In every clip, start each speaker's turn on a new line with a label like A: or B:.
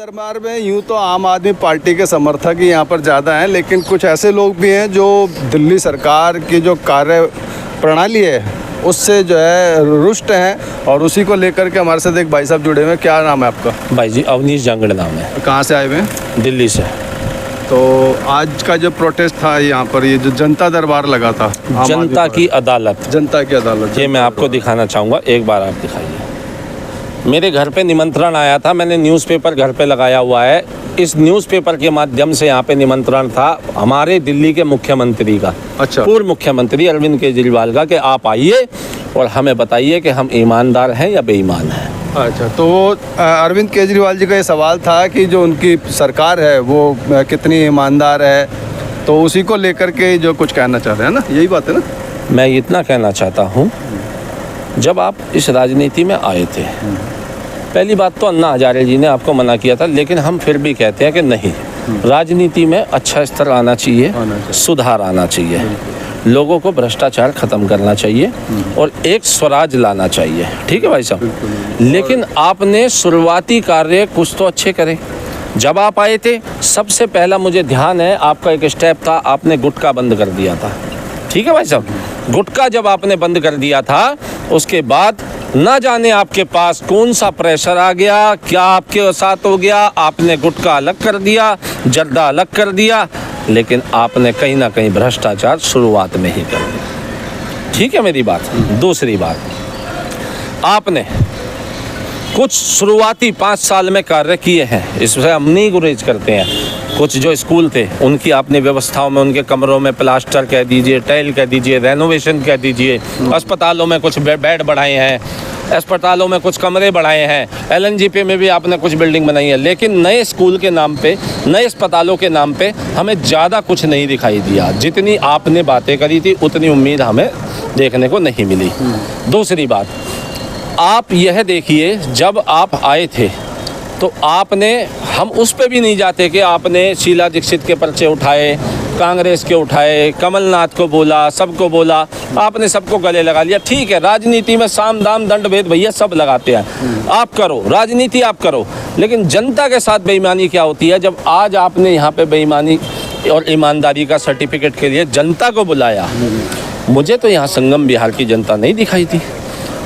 A: दरबार में यूं तो आम आदमी पार्टी के समर्थक ही यहाँ पर ज़्यादा हैं, लेकिन कुछ ऐसे लोग भी हैं जो दिल्ली सरकार की जो कार्य प्रणाली है उससे जो है रुष्ट हैं, और उसी को लेकर के हमारे साथ एक भाई साहब जुड़े हुए हैं। क्या नाम है आपका?
B: भाई जी अवनीश जांगड़ नाम है।
A: कहाँ से आए हुए हैं?
B: दिल्ली से।
A: तो आज का जो प्रोटेस्ट था यहाँ पर, ये जो जनता दरबार लगा था,
B: जनता की अदालत,
A: जनता की अदालत,
B: ये मैं आपको दिखाना चाहूँगा, एक बार आप दिखाइए। मेरे घर पे निमंत्रण आया था, मैंने न्यूज़पेपर घर पे लगाया हुआ है। इस न्यूज़पेपर के माध्यम से यहाँ पे निमंत्रण था हमारे दिल्ली के मुख्यमंत्री का,
A: अच्छा,
B: पूर्व मुख्यमंत्री अरविंद केजरीवाल का, कि आप आइए और हमें बताइए कि हम ईमानदार हैं या बेईमान हैं।
A: अच्छा। तो अरविंद केजरीवाल जी का ये सवाल था कि जो उनकी सरकार है वो कितनी ईमानदार है, तो उसी को लेकर के जो कुछ कहना चाह रहे हैं ना, यही बात है ना?
B: मैं इतना कहना चाहता हूँ, जब आप इस राजनीति में आए थे, पहली बात तो अन्ना हजारे जी ने आपको मना किया था, लेकिन हम फिर भी कहते हैं कि नहीं, राजनीति में अच्छा स्तर आना चाहिए, सुधार आना चाहिए, लोगों को भ्रष्टाचार खत्म करना चाहिए और एक स्वराज लाना चाहिए। ठीक है भाई साहब, लेकिन आपने शुरुआती कार्य कुछ तो अच्छे करे। जब आप आए थे, सबसे पहला मुझे ध्यान है आपका एक स्टेप था, आपने गुटखा बंद कर दिया था। ठीक है भाई साहब, गुटखा जब आपने बंद कर दिया था, उसके बाद ना जाने आपके पास कौन सा प्रेशर आ गया, क्या आपके साथ हो गया, आपने गुटखा अलग कर दिया, जर्दा अलग कर दिया, लेकिन आपने कहीं ना कहीं भ्रष्टाचार शुरुआत में ही कर दिया। ठीक है मेरी बात। दूसरी बात, आपने कुछ शुरुआती 5 साल में कार्य किए हैं, इससे हम नहीं गुरेज करते हैं। कुछ जो स्कूल थे उनकी आपने व्यवस्थाओं में, उनके कमरों में प्लास्टर कह दीजिए, टाइल कह दीजिए, रेनोवेशन कह दीजिए, अस्पतालों में कुछ बेड बढ़ाए हैं, अस्पतालों में कुछ कमरे बढ़ाए हैं, LNGP में भी आपने कुछ बिल्डिंग बनाई है, लेकिन नए स्कूल के नाम पे, नए अस्पतालों के नाम पे हमें ज़्यादा कुछ नहीं दिखाई दिया। जितनी आपने बातें करी थी उतनी उम्मीद हमें देखने को नहीं मिली। दूसरी बात, आप यह देखिए, जब आप आए थे तो आपने, हम उस पे भी नहीं जाते कि आपने शीला दीक्षित के पर्चे उठाए, कांग्रेस के उठाए, कमलनाथ को बोला, सबको बोला, आपने सबको गले लगा लिया। ठीक है, राजनीति में साम दाम दंड भेद भैया सब लगाते हैं, आप करो राजनीति, आप करो, लेकिन जनता के साथ बेईमानी क्या होती है? जब आज आपने यहाँ पे बेईमानी और ईमानदारी का सर्टिफिकेट के लिए जनता को बुलाया, मुझे तो यहाँ संगम बिहार की जनता नहीं दिखाई थी।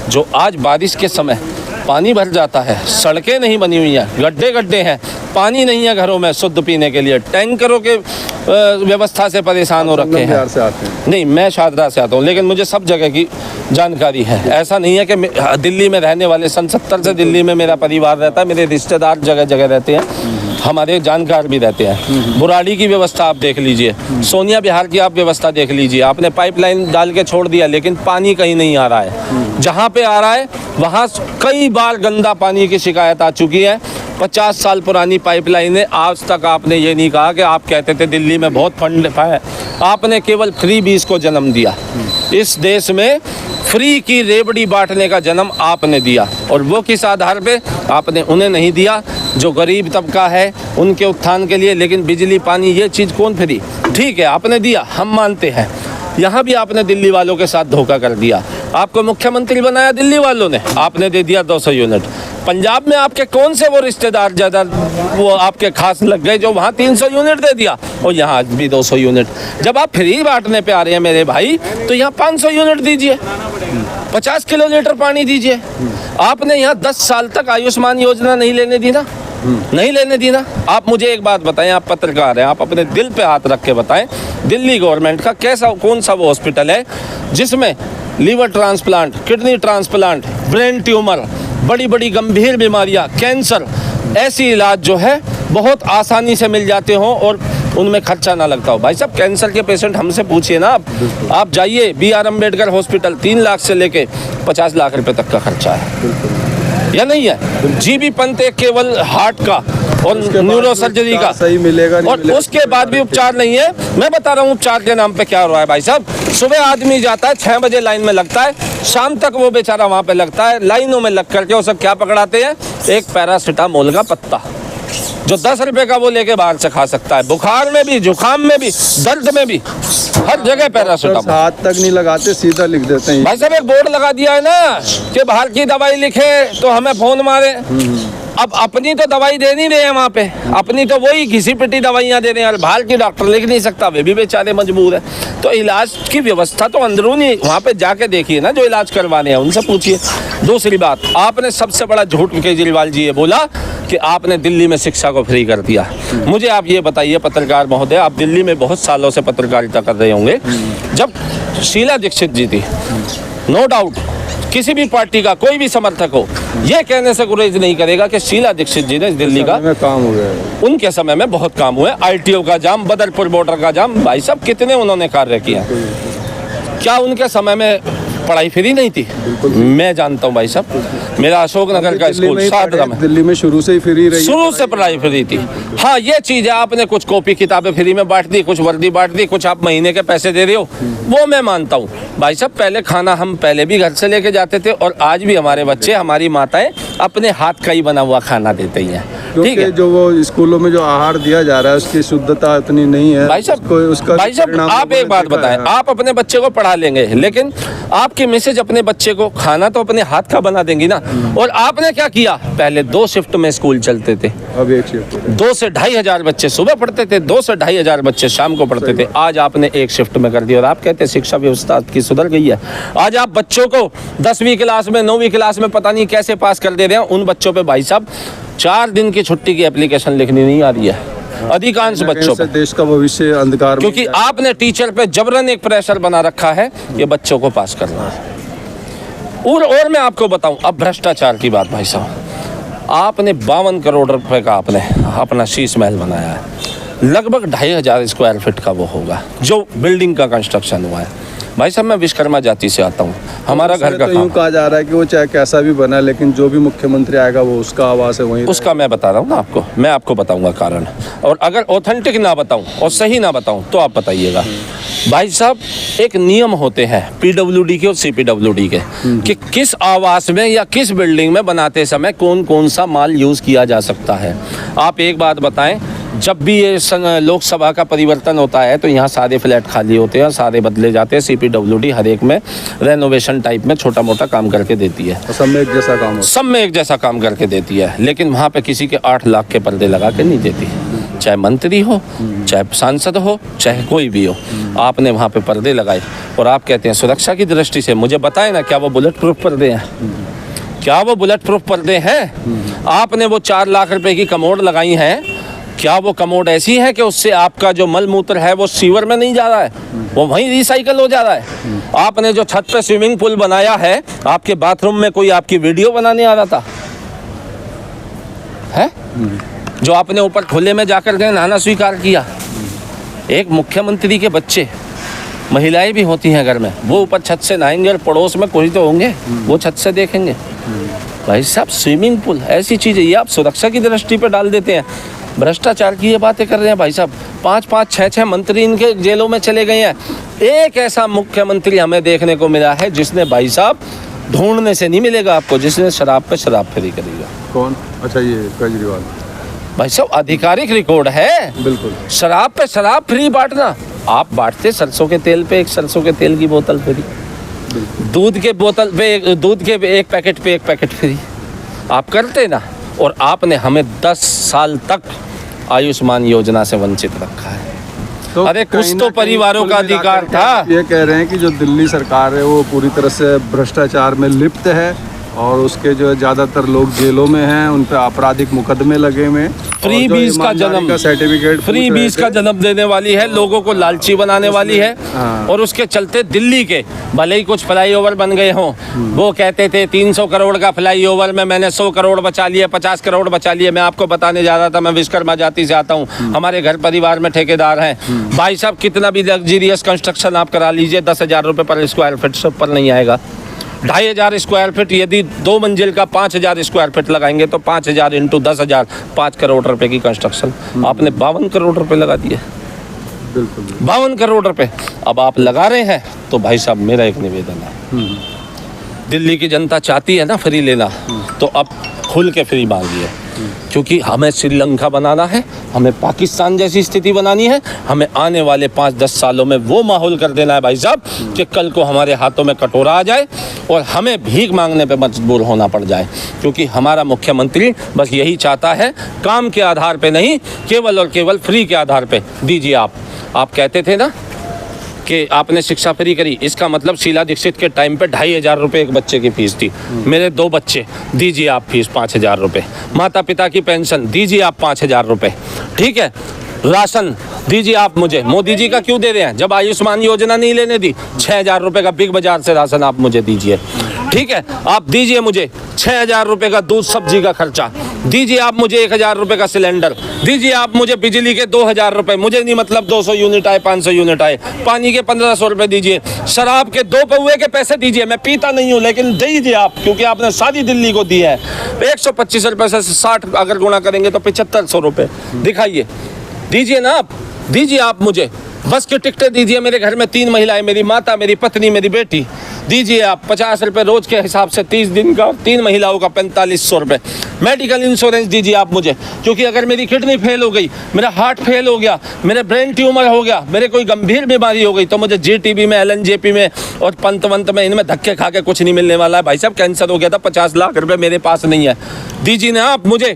B: जो आज बारिश के समय पानी भर जाता है, सड़कें नहीं बनी हुई हैं, गड्ढे गड्ढे हैं, पानी नहीं है घरों में शुद्ध पीने के लिए, टैंकरों के व्यवस्था से परेशान हो रखे हैं।
A: से आते हैं?
B: नहीं, मैं शादरा से आता हूँ, लेकिन मुझे सब जगह की जानकारी है। ऐसा नहीं है कि दिल्ली में रहने वाले, सन 70 से दिल्ली में मेरा परिवार रहता है, मेरे रिश्तेदार जगह जगह रहते हैं, हमारे जानकार भी रहते हैं। बुराड़ी की व्यवस्था आप देख लीजिए, सोनिया बिहार की आप व्यवस्था देख लीजिए, आपने पाइपलाइन डाल के छोड़ दिया, लेकिन पानी कहीं नहीं आ रहा है। जहाँ पे आ रहा है वहाँ कई बार गंदा पानी की शिकायत आ चुकी है। 50 साल पुरानी पाइपलाइन है, आज तक आपने ये नहीं कहा कि आप कहते थे दिल्ली में बहुत फंड है, आपने केवल फ्री बीज को जन्म दिया। इस देश में फ्री की रेवड़ी बांटने का जन्म आपने दिया, और वो किस आधार पे? आपने उन्हें नहीं दिया जो गरीब तबका है, उनके उत्थान के लिए। लेकिन बिजली पानी ये चीज़ कौन फ्री? ठीक है, आपने दिया, हम मानते हैं। यहाँ भी आपने दिल्ली वालों के साथ धोखा कर दिया। आपको मुख्यमंत्री बनाया दिल्ली वालों ने, आपने दे दिया 200 यूनिट। पंजाब में आपके कौन से वो रिश्तेदार ज़्यादा वो आपके खास लग गए जो वहाँ 300 यूनिट दे दिया, और यहाँ आज भी 200 यूनिट। जब आप फ्री बांटने पे आ रहे हैं मेरे भाई, तो यहाँ 500 यूनिट दीजिए, 50 किलोलीटर पानी दीजिए। आपने यहाँ 10 साल तक आयुष्मान योजना नहीं लेने दी ना, नहीं लेने दी ना। आप मुझे एक बात बताएं, आप पत्रकार हैं, आप अपने दिल पे हाथ रख के बताएं, दिल्ली गवर्नमेंट का कैसा, कौन सा वो हॉस्पिटल है जिसमें liver transplant, kidney transplant, brain tumour, बड़ी बड़ी गंभीर बीमारियां, कैंसर, ऐसी इलाज जो है बहुत आसानी से मिल जाते हों और उनमें खर्चा ना लगता हो? भाई साहब, कैंसर के पेशेंट हमसे पूछिए ना, आप जाइए BR अम्बेडकर हॉस्पिटल, 3 लाख से लेके 50 लाख रुपए तक का खर्चा है, या नहीं है? GB पंत एक केवल हार्ट का और न्यूरो सर्जरी का
A: सही मिलेगा,
B: और उसके बाद भी उपचार नहीं है। मैं बता रहा हूँ उपचार के नाम पे क्या हो रहा है भाई साहब। सुबह आदमी जाता है, 6 बजे लाइन में लगता है, शाम तक वो बेचारा वहाँ पे लगता है, लाइनों में लग करके वो सब क्या पकड़ाते हैं? एक पैरासीटामोल का पत्ता, जो 10 रुपए का वो लेके बाहर से खा सकता है। बुखार में भी, जुकाम में भी, दर्द में भी, हर जगह पैरासीटामोल।
A: हाथ तक नहीं लगाते, सीधा लिख देते हैं।
B: भाई साहब, एक बोर्ड लगा दिया है ना कि बाहर की दवाई लिखे तो हमें फोन मारे। अब अपनी तो दवाई दे नहीं रहे हैं वहाँ पे, अपनी तो वही घिसी पिटी दवाइयाँ दे रहे हैं और बाहर की डॉक्टर लिख नहीं सकता, वे भी बेचारे मजबूर है। तो इलाज की व्यवस्था तो अंदरूनी वहाँ पे जाके देखिए ना, जो इलाज करवाने हैं उनसे पूछिए। दूसरी बात, आपने सबसे बड़ा झूठ केजरीवाल जी ये बोला कि आपने दिल्ली में शिक्षा को फ्री कर दिया। मुझे आप ये बताइए पत्रकार महोदय, आप दिल्ली में बहुत सालों से पत्रकारिता कर रहे होंगे, जब शीला दीक्षित जी थी, नो डाउट किसी भी पार्टी का कोई भी समर्थक हो ये कहने से गुरेज नहीं करेगा कि शीला दीक्षित जी ने दिल्ली का
A: काम हो गया,
B: उनके समय में बहुत काम हुए। आईटीओ का जाम, बदरपुर बॉर्डर का जाम, भाई साहब कितने उन्होंने कार्य किया। क्या उनके समय में पढ़ाई फ्री नहीं थी? मैं जानता हूँ भाई साहब, मेरा अशोकनगर का स्कूल सादरा में
A: दिल्ली में शुरू से ही फ्री रही,
B: शुरू से पढ़ाई फ्री थी। हाँ ये चीज़ है, आपने कुछ कॉपी किताबें फ्री में बांट दी, कुछ वर्दी बांट दी, कुछ आप महीने के पैसे दे रहे हो, वो मैं मानता हूँ भाई साहब। पहले खाना हम पहले भी घर से लेके जाते थे और आज भी हमारे बच्चे, हमारी माताएं अपने हाथ का ही बना हुआ खाना देते ही हैं। ठीक है,
A: जो वो स्कूलों में जो आहार दिया जा रहा है उसकी शुद्धता इतनी नहीं है
B: भाई साहब।
A: उसका
B: भाई साहब आप एक बात बताएं, आप अपने बच्चे को पढ़ा लेंगे लेकिन आपकी मिसेज अपने बच्चे को खाना तो अपने हाथ का बना देंगी ना। और आपने क्या किया, पहले 2 शिफ्ट में स्कूल चलते थे,
A: अब 1 शिफ्ट,
B: 2 से 2,500 बच्चे सुबह पढ़ते थे, 2 से 2,500 बच्चे शाम को पढ़ते थे। आज आपने 1 शिफ्ट में कर दिया और आप कहते हैं शिक्षा व्यवस्था की सुधर गई है। आज आप बच्चों को 10वीं क्लास में 9वीं क्लास में पता नहीं कैसे पास कर दे रहे हैं। उन बच्चों पे भाई साहब 4 दिन की छुट्टी की एप्लीकेशन लिखनी नहीं आ रही है अधिकांश बच्चों पे,
A: देश का भविष्य अंधकार,
B: क्योंकि आपने टीचर पे जबरन एक प्रेशर बना रखा है ये बच्चों को पास करना है। और मैं आपको बताऊं, अब भ्रष्टाचार की बात भाई साहब, आपने 52 करोड़ रुपए का आपने अपना शीश महल बनाया है, लगभग 2,500 स्क्वायर फीट का वो होगा जो बिल्डिंग का कंस्ट्रक्शन हुआ है। भाई साहब मैं विश्वकर्मा जाति से आता हूँ, हमारा घर का
A: तो यूँ कहा जा रहा है कि वो चाहे कैसा भी बना लेकिन जो भी मुख्यमंत्री आएगा वो उसका आवास है वहीं,
B: उसका मैं बता रहा हूँ ना आपको, मैं आपको बताऊंगा कारण। और अगर ऑथेंटिक ना बताऊं और सही ना बताऊं तो आप बताइएगा। भाई साहब एक नियम होते हैं पीडब्ल्यूडी के और सीपीडब्ल्यूडी के कि किस आवास में या किस बिल्डिंग में बनाते समय कौन कौन सा माल यूज़ किया जा सकता है। आप एक बात बताएं, जब भी ये लोकसभा का परिवर्तन होता है तो यहाँ सारे फ्लैट खाली होते हैं, सारे बदले जाते हैं। सीपीडब्ल्यूडी हर एक में रेनोवेशन टाइप में छोटा मोटा काम करके देती है,
A: सब में एक जैसा काम,
B: सब में एक जैसा काम करके देती है, लेकिन वहाँ पे किसी के 8 लाख के पर्दे लगा के नहीं देती। चाहे मंत्री हो, चाहे सांसद हो, चाहे कोई भी हो, आपने वहाँ पे पर्दे लगाए और आप कहते हैं सुरक्षा की दृष्टि से। मुझे बताएं ना, क्या वो बुलेट प्रूफ पर्दे हैं? क्या वो बुलेट प्रूफ पर्दे हैं? आपने वो 4 लाख रुपए की कमोड लगाई हैं, क्या वो कमोड ऐसी है कि उससे आपका जो मल मूत्र है वो सीवर में नहीं जा रहा है, वो वहीं रिसाइकल हो जा रहा है? आपने जो छत पे स्विमिंग पूल बनाया है, आपके बाथरूम में कोई आपकी वीडियो बनाने आ रहा था है? जो आपने ऊपर खुले में जाकर के नहाना स्वीकार किया। एक मुख्यमंत्री के बच्चे, महिलाएं भी होती हैं घर में, वो ऊपर छत से नहाएंगे और पड़ोस में कोई तो होंगे वो छत से देखेंगे। भाई साहब स्विमिंग पूल ऐसी चीज़ है, ये आप सुरक्षा की दृष्टि पर डाल देते हैं। भ्रष्टाचार की ये बातें कर रहे हैं भाई साहब। 5-5, 6-6 मंत्री इनके जेलों में चले गए हैं। एक ऐसा मुख्यमंत्री हमें देखने को मिला है जिसने भाई साहब ढूंढने से नहीं मिलेगा आपको, जिसने शराब पे शराब फ्री करेगा।
A: कौन? अच्छा ये केजरीवाल
B: भाई साहब आधिकारिक रिकॉर्ड है, बिल्कुल। शराब पे शराब फ्री बांटना, आप बांटते सरसों के तेल पे एक सरसों के तेल की बोतल फ्री, दूध के बोतल पे दूध के एक पैकेट पे 1 पैकेट फ्री आप करते ना। और आपने हमें 10 साल तक आयुष्मान योजना से वंचित रखा है। तो अरे कुछ तो परिवारों का अधिकार था।
A: ये कह रहे हैं कि जो दिल्ली सरकार है वो पूरी तरह से भ्रष्टाचार में लिप्त है और उसके जो ज़्यादातर लोग जेलों में हैं, उन पर आपराधिक मुकदमे लगे हुए।
B: फ्री बीज का जन्म,
A: सर्टिफिकेट
B: फ्री बीज का जन्म देने वाली है, लोगों को लालची बनाने वाली है। और उसके चलते दिल्ली के भले ही कुछ फ्लाईओवर बन गए हों, वो कहते थे 300 करोड़ का फ्लाईओवर में मैंने 100 करोड़ बचा लिए, 50 करोड़ बचा लिए। मैं आपको बताने जा रहा था, मैं विश्वकर्मा जाति से आता हूँ, हमारे घर परिवार में ठेकेदार हैं। भाई साहब कितना भी लग्जरियस कंस्ट्रक्शन आप करा लीजिए, 10,000 रुपये पर स्क्वायर फीट से ऊपर नहीं आएगा। 2,500 स्क्वायर फीट, यदि 2 मंजिल का 5,000 स्क्वायर फीट लगाएंगे तो 5,000 इंटू 10,000, 5 करोड़ रुपए की कंस्ट्रक्शन। आपने 52 करोड़ रुपए लगा दिए,
A: बिल्कुल
B: 52 करोड़ रुपए। अब आप लगा रहे हैं तो भाई साहब मेरा एक निवेदन है, दिल्ली की जनता चाहती है ना फ्री लेना, तो अब खुल के फ्री मांगिए। क्योंकि हमें श्रीलंका बनाना है, हमें पाकिस्तान जैसी स्थिति बनानी है, हमें आने वाले 5-10 सालों में वो माहौल कर देना है भाई साहब कि कल को हमारे हाथों में कटोरा आ जाए और हमें भीख मांगने पे मजबूर होना पड़ जाए। क्योंकि हमारा मुख्यमंत्री बस यही चाहता है, काम के आधार पे नहीं, केवल और केवल फ्री के आधार पे दीजिए। आप कहते थे ना कि आपने शिक्षा फ्री करी, इसका मतलब शीला दीक्षित के टाइम पे 2500 रुपये एक बच्चे की फीस थी। मेरे 2 बच्चे, दीजिए आप फीस 5000 रुपये। माता पिता की पेंशन दीजिए आप 5000 रुपये। ठीक है, राशन दीजिए आप मुझे। मोदी जी का क्यों दे रहे हैं? जब आयुष्मान योजना नहीं लेने दी, 6000 रुपये का बिग बाजार से राशन आप मुझे दीजिए। ठीक है, आप दीजिए मुझे 6000 रुपये का दूध सब्जी का खर्चा, दीजिए आप मुझे 1000 रुपये का सिलेंडर, दीजिए आप मुझे बिजली के 2000 रुपये। मुझे नहीं मतलब 200 यूनिट आए, 500 यूनिट आए। पानी के 1500 रुपये दीजिए। शराब के 2 पौवे के पैसे दीजिए। मैं पीता नहीं हूँ, लेकिन दीजिए आप, क्योंकि आपने सारी दिल्ली को दी है। 125 रुपये से 60 अगर गुणा करेंगे तो 7500 रुपये दिखाइए, दीजिए ना आप, दीजिए आप मुझे। बस की टिकटें दीजिए। मेरे घर में 3 महिलाएं, मेरी माता, मेरी पत्नी, मेरी बेटी, दीजिए आप 50 रुपये रोज के हिसाब से 30 दिन का, 3 महिलाओं का 4500 रुपये। मेडिकल इंश्योरेंस दीजिए आप मुझे, क्योंकि अगर मेरी किडनी फेल हो गई, मेरा हार्ट फेल हो गया, मेरे ब्रेन ट्यूमर हो गया, मेरे कोई गंभीर बीमारी हो गई, तो मुझे जीटीबी में, एलएनजेपी में और पंतवंत में, इनमें धक्के खा के कुछ नहीं मिलने वाला है। भाई साहब कैंसर हो गया था, 50 लाख रुपये मेरे पास नहीं है, दीजिए ना आप मुझे।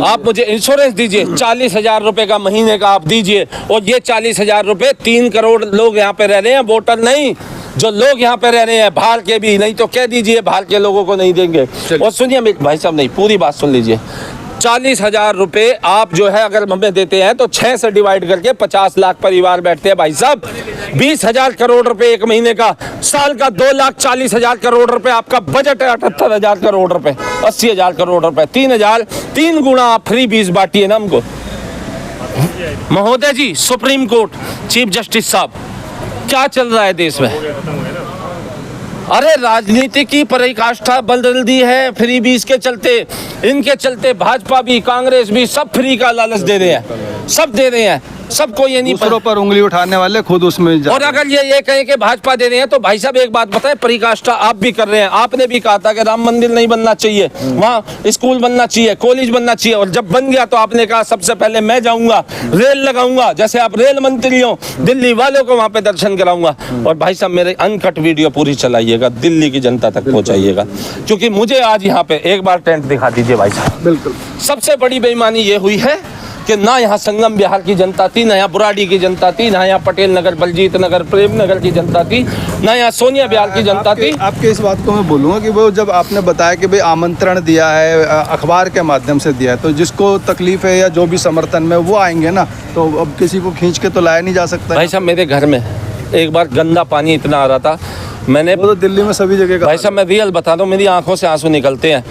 B: आप मुझे इंश्योरेंस दीजिए, 40,000 रुपये का महीने का आप दीजिए। और ये 40,000 रुपये 3 करोड़ लोग यहाँ पे रह रहे हैं, वोटर नहीं, जो लोग यहाँ पे रह रहे हैं बाहर के भी, नहीं तो कह दीजिए बाहर के लोगों को नहीं देंगे। और सुनिए भाई साहब, नहीं, पूरी बात सुन लीजिए। 40,000 रुपये आप जो है अगर हमें देते हैं तो 6 से डिवाइड करके 50 लाख परिवार बैठते हैं भाई साहब। 20,000 करोड़ रुपए एक महीने का, साल का 2,40,000 करोड़ रुपए आपका बजट है। 78,000 करोड़ रुपए, 80,000 करोड़ रुपए, 3 गुना आप फ्री बीस बांटिए ना हमको। महोदय जी, सुप्रीम कोर्ट चीफ जस्टिस साहब, क्या चल रहा है देश में? अरे राजनीति की पराकाष्ठा बदल दी है फ्री बीस के चलते। इनके चलते भाजपा भी, कांग्रेस भी सब फ्री का लालच दे रहे हैं, सब दे रहे हैं, सबको ये नहीं
A: दूसरों पर उंगली उठाने वाले खुद उसमें।
B: और अगर ये कहें कि भाजपा दे रहे हैं तो भाई साहब एक बात बताएं, पराकाष्ठा आप भी कर रहे हैं। आपने भी कहा था कि राम मंदिर नहीं बनना चाहिए, वहाँ स्कूल बनना चाहिए, कॉलेज बनना चाहिए, और जब बन गया तो आपने कहा सबसे पहले मैं जाऊंगा, रेल लगाऊंगा, जैसे आप रेल मंत्री हो, दिल्ली वालों को वहाँ पे दर्शन कराऊंगा। और भाई साहब मेरे अनकट वीडियो पूरी चलाइएगा, दिल्ली की जनता तक पहुँचाइएगा, क्योंकि मुझे आज यहाँ पे एक बार टेंट दिखा दीजिए भाई साहब।
A: बिल्कुल,
B: सबसे बड़ी बेईमानी ये हुई है कि ना यहाँ संगम बिहार की जनता थी, ना यहाँ बुराड़ी की जनता थी, ना यहाँ पटेल नगर, बलजीत नगर, प्रेम नगर की जनता थी, ना यहाँ सोनिया बिहार की जनता थी।
A: आपके इस बात को मैं बोलूँगा कि वो जब आपने बताया कि भाई आमंत्रण दिया है, अखबार के माध्यम से दिया है, तो जिसको तकलीफ है या जो भी समर्थन में वो आएंगे ना, तो अब किसी को खींच के तो लाया नहीं जा सकता।
B: भाई साहब मेरे घर में एक बार गंदा पानी इतना आ रहा था, मैंने,
A: वो तो दिल्ली में सभी जगह का।
B: भाई साहब मैं रियल बता दूँ, मेरी आंखों से आंसू निकलते हैं।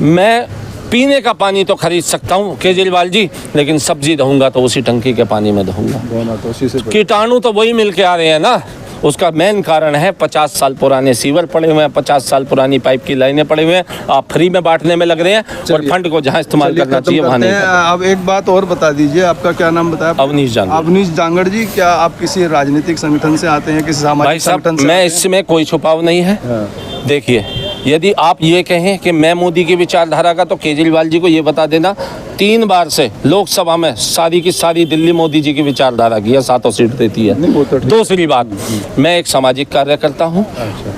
B: मैं पीने का पानी तो खरीद सकता हूँ केजरीवाल जी, लेकिन सब्जी दूंगा तो उसी टंकी के पानी में दूंगा।
A: तो उसी से
B: कीटाणु तो वही मिल के आ रहे हैं ना। उसका मेन कारण है 50 साल पुराने सीवर पड़े हुए हैं, 50 साल पुरानी पाइप की लाइनें पड़े हुए हैं। आप फ्री में बांटने में लग रहे हैं और फंड को जहाँ इस्तेमाल करना चाहिए वहाँ नहीं।
A: अब एक बात और बता दीजिए, आपका क्या नाम बताया?
B: अवनीश जांगड़।
A: अवनीश जांगड़ जी, क्या आप किसी राजनीतिक संगठन से आते हैं, किसी सामाजिक संगठन से?
B: मैं इसमें कोई छुपाव नहीं है। देखिए, यदि आप ये कहें कि मैं मोदी की विचारधारा का, तो केजरीवाल जी को ये बता देना 3 बार से लोकसभा में सारी की सारी दिल्ली मोदी जी की विचारधारा की है, 7 सीट देती है। दूसरी बात, मैं एक सामाजिक कार्यकर्ता हूँ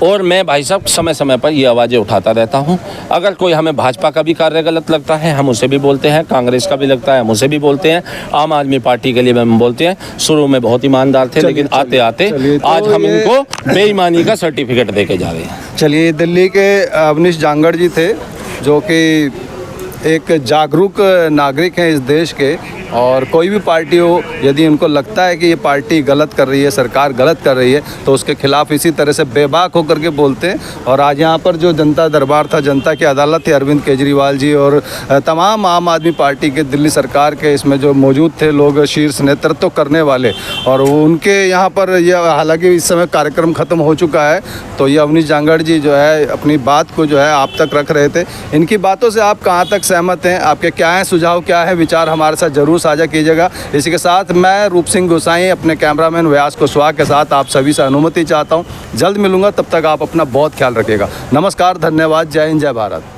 B: और मैं भाई साहब समय समय पर ये आवाज़ें उठाता रहता हूँ। अगर कोई हमें भाजपा का भी कार्य गलत लगता है हम उसे भी बोलते हैं, कांग्रेस का भी लगता है हम उसे भी बोलते हैं, आम आदमी पार्टी के लिए हम बोलते हैं। शुरू में बहुत ईमानदार थे, लेकिन आते आते आज हम इनको बेईमानी का सर्टिफिकेट दे के जा रहे हैं।
A: चलिए, दिल्ली के अवनीश जांगड़ जी थे, जो कि एक जागरूक नागरिक हैं इस देश के, और कोई भी पार्टी हो, यदि उनको लगता है कि ये पार्टी गलत कर रही है, सरकार गलत कर रही है, तो उसके खिलाफ इसी तरह से बेबाक होकर के बोलते हैं। और आज यहाँ पर जो जनता दरबार था, जनता की अदालत थी, अरविंद केजरीवाल जी और तमाम आम आदमी पार्टी के, दिल्ली सरकार के इसमें जो मौजूद थे लोग, शीर्ष नेतृत्व करने वाले, और उनके यहाँ पर यह, हालांकि इस समय कार्यक्रम ख़त्म हो चुका है, तो ये अवनीश जांगड़ जी जो है अपनी बात को जो है आप तक रख रहे थे। इनकी बातों से आप कहाँ तक सहमत हैं? आपके क्या हैं सुझाव, क्या है विचार, हमारे साथ ज़रूर साझा कीजिएगा। इसी के साथ मैं रूप सिंह गोसाई अपने कैमरामैन व्यास कुशवाहा के साथ आप सभी से अनुमति चाहता हूं। जल्द मिलूंगा, तब तक आप अपना बहुत ख्याल रखिएगा। नमस्कार, धन्यवाद, जय हिंद, जय भारत।